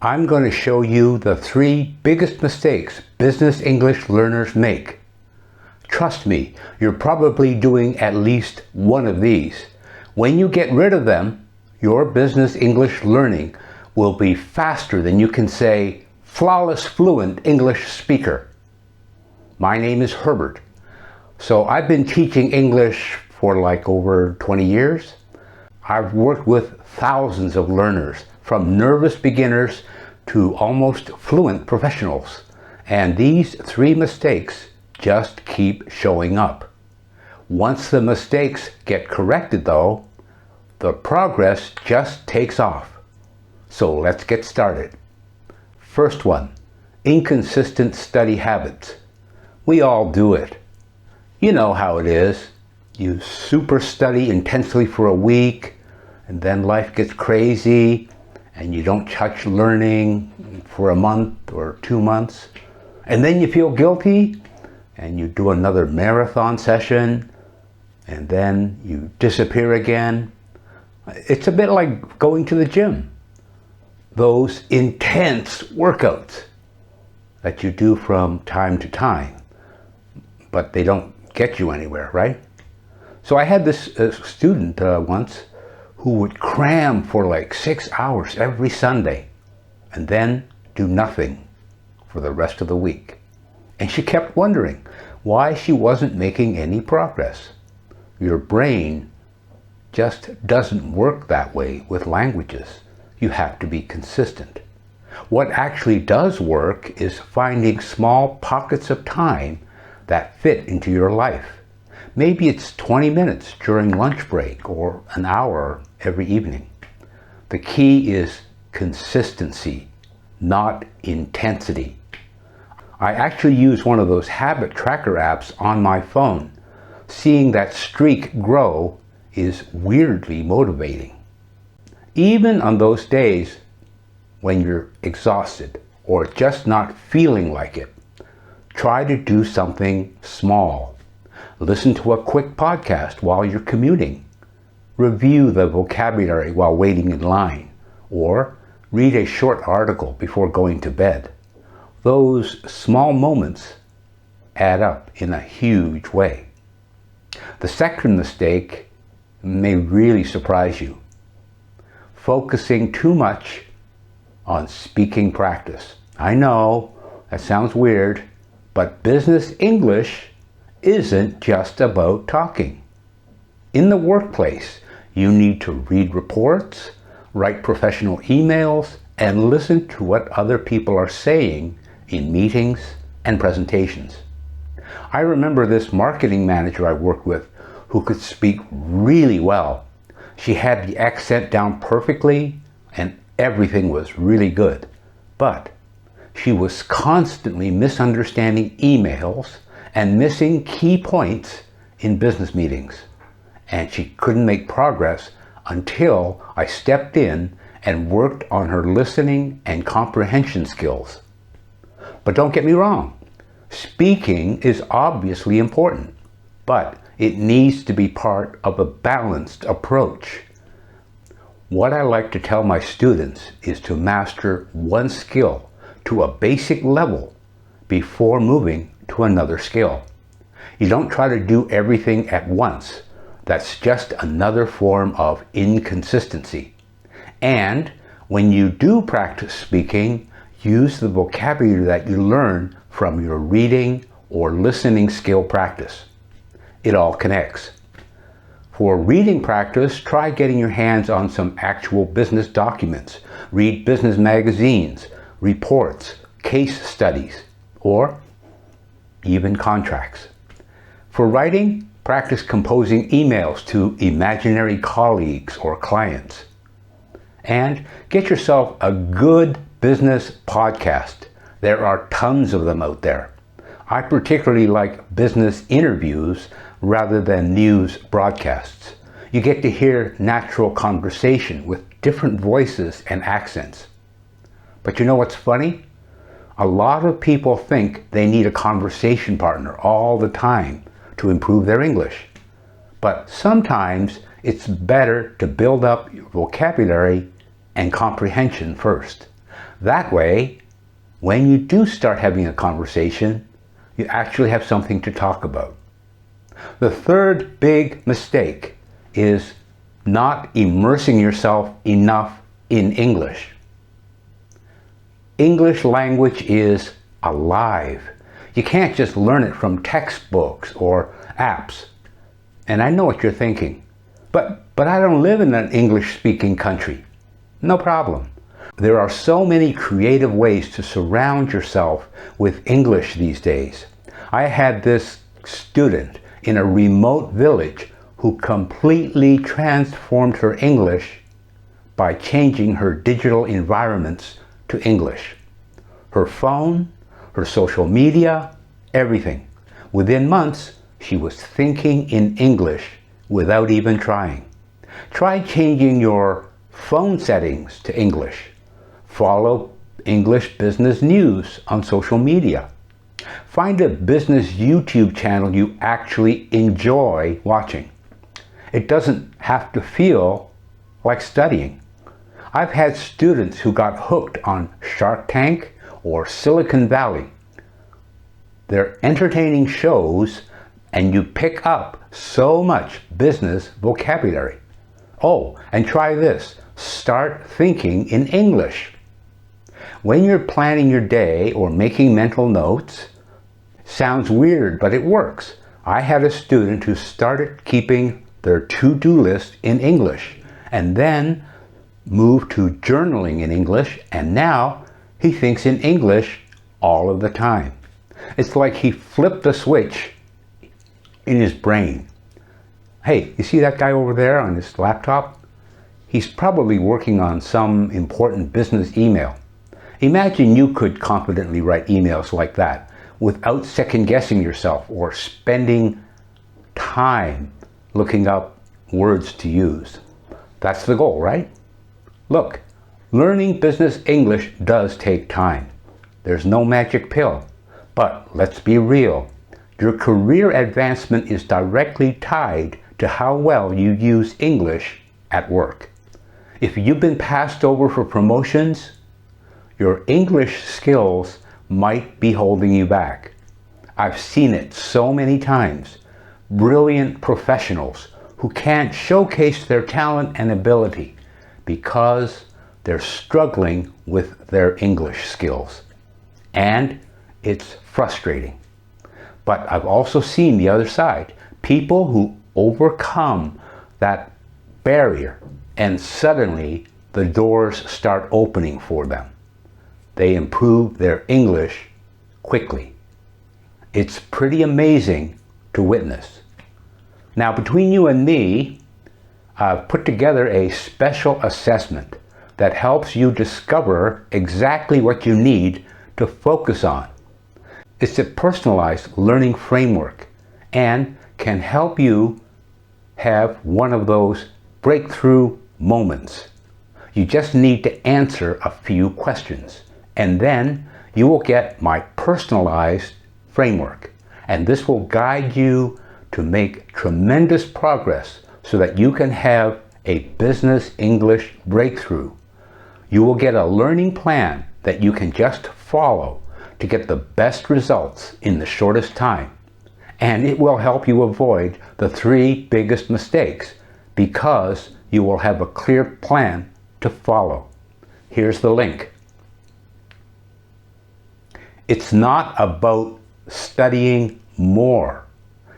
I'm going to show you the 3 biggest mistakes business English learners make. Trust me, you're probably doing at least one of these. When you get rid of them, your business English learning will be faster than you can say, flawless fluent English speaker. My name is Herbert. So I've been teaching English for like over 20 years. I've worked with thousands of learners, from nervous beginners to almost fluent professionals. And these 3 mistakes just keep showing up. Once the mistakes get corrected though, the progress just takes off. So let's get started. First one, inconsistent study habits. We all do it. You know how it is. You super study intensely for a week, and then life gets crazy, and you don't touch learning for a month or 2 months. And then you feel guilty, and you do another marathon session, and then you disappear again. It's a bit like going to the gym. Those intense workouts that you do from time to time, but they don't get you anywhere, right? So I had this student once who would cram for like 6 hours every Sunday and then do nothing for the rest of the week. And she kept wondering why she wasn't making any progress. Your brain just doesn't work that way with languages. You have to be consistent. What actually does work is finding small pockets of time that fit into your life. Maybe it's 20 minutes during lunch break or an hour every evening. The key is consistency, not intensity. I actually use one of those habit tracker apps on my phone. Seeing that streak grow is weirdly motivating. Even on those days when you're exhausted or just not feeling like it, try to do something small. Listen to a quick podcast while you're commuting. Review the vocabulary while waiting in line, or read a short article before going to bed. Those small moments add up in a huge way. The second mistake may really surprise you. Focusing too much on speaking practice. I know, that sounds weird, but business English isn't just about talking. In the workplace, you need to read reports, write professional emails, and listen to what other people are saying in meetings and presentations. I remember this marketing manager I worked with who could speak really well. She had the accent down perfectly and everything was really good. But she was constantly misunderstanding emails and missing key points in business meetings. And she couldn't make progress until I stepped in and worked on her listening and comprehension skills. But don't get me wrong, speaking is obviously important, but it needs to be part of a balanced approach. What I like to tell my students is to master one skill to a basic level before moving to another skill. You don't try to do everything at once. That's just another form of inconsistency. And when you do practice speaking, use the vocabulary that you learn from your reading or listening skill practice. It all connects. For reading practice, try getting your hands on some actual business documents. Read business magazines, reports, case studies, or even contracts. For writing, practice composing emails to imaginary colleagues or clients. And get yourself a good business podcast. There are tons of them out there. I particularly like business interviews rather than news broadcasts. You get to hear natural conversation with different voices and accents. But you know what's funny? A lot of people think they need a conversation partner all the time to improve their English. But sometimes it's better to build up your vocabulary and comprehension first. That way, when you do start having a conversation, you actually have something to talk about. The third big mistake is not immersing yourself enough in English. English language is alive. You can't just learn it from textbooks or apps. And I know what you're thinking, but I don't live in an English-speaking country. No problem. There are so many creative ways to surround yourself with English these days. I had this student in a remote village who completely transformed her English by changing her digital environments to English. Her phone, her social media, everything. Within months, she was thinking in English without even trying. Try changing your phone settings to English. Follow English business news on social media. Find a business YouTube channel you actually enjoy watching. It doesn't have to feel like studying. I've had students who got hooked on Shark Tank or Silicon Valley. They're entertaining shows and you pick up so much business vocabulary. Oh, and try this. Start thinking in English. When you're planning your day or making mental notes, sounds weird, but it works. I had a student who started keeping their to-do list in English and then moved to journaling in English, and now he thinks in English all of the time. It's like he flipped a switch in his brain. Hey, you see that guy over there on his laptop? He's probably working on some important business email. Imagine you could confidently write emails like that without second-guessing yourself or spending time looking up words to use. That's the goal, right? Look, learning business English does take time. There's no magic pill. But let's be real. Your career advancement is directly tied to how well you use English at work. If you've been passed over for promotions, your English skills might be holding you back. I've seen it so many times. Brilliant professionals who can't showcase their talent and ability because they're struggling with their English skills. And it's frustrating. But I've also seen the other side. People who overcome that barrier and suddenly the doors start opening for them. They improve their English quickly. It's pretty amazing to witness. Now, between you and me, I've put together a special assessment that helps you discover exactly what you need to focus on. It's a personalized learning framework and can help you have one of those breakthrough moments. You just need to answer a few questions, and then you will get my personalized framework. And this will guide you to make tremendous progress so that you can have a business English breakthrough. You will get a learning plan that you can just follow to get the best results in the shortest time. And it will help you avoid the 3 biggest mistakes because you will have a clear plan to follow. Here's the link. It's not about studying more.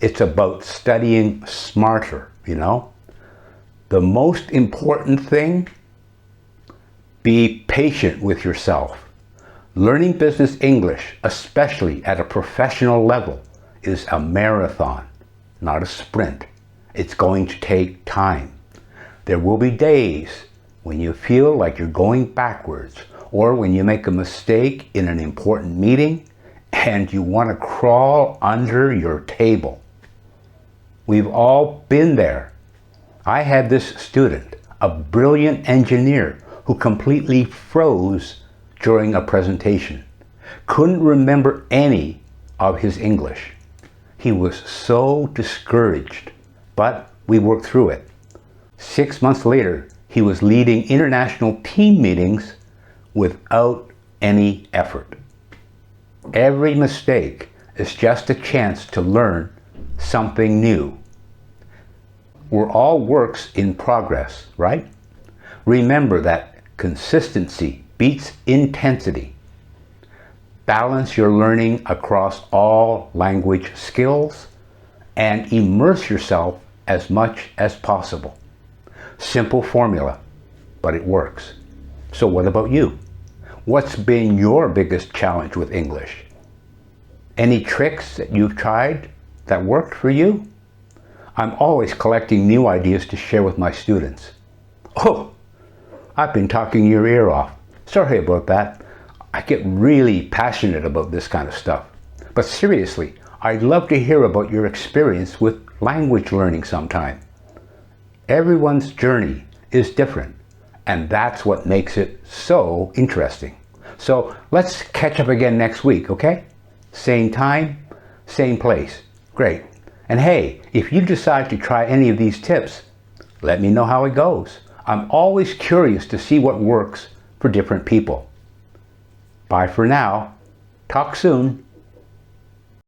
It's about studying smarter, you know? The most important thing, be patient with yourself. Learning business English, especially at a professional level, is a marathon, not a sprint. It's going to take time. There will be days when you feel like you're going backwards, or when you make a mistake in an important meeting and you want to crawl under your table. We've all been there. I had this student, a brilliant engineer, who completely froze during a presentation. Couldn't remember any of his English. He was so discouraged, but we worked through it. 6 months later, he was leading international team meetings without any effort. Every mistake is just a chance to learn something new. We're all works in progress, right? Remember that consistency beats intensity. Balance your learning across all language skills and immerse yourself as much as possible. Simple formula, but it works. So what about you? What's been your biggest challenge with English? Any tricks that you've tried that worked for you? I'm always collecting new ideas to share with my students. Oh, I've been talking your ear off. Sorry about that. I get really passionate about this kind of stuff. But seriously, I'd love to hear about your experience with language learning sometime. Everyone's journey is different, and that's what makes it so interesting. So let's catch up again next week, okay? Same time, same place. Great. And hey, if you decide to try any of these tips, let me know how it goes. I'm always curious to see what works for different people. Bye for now. Talk soon.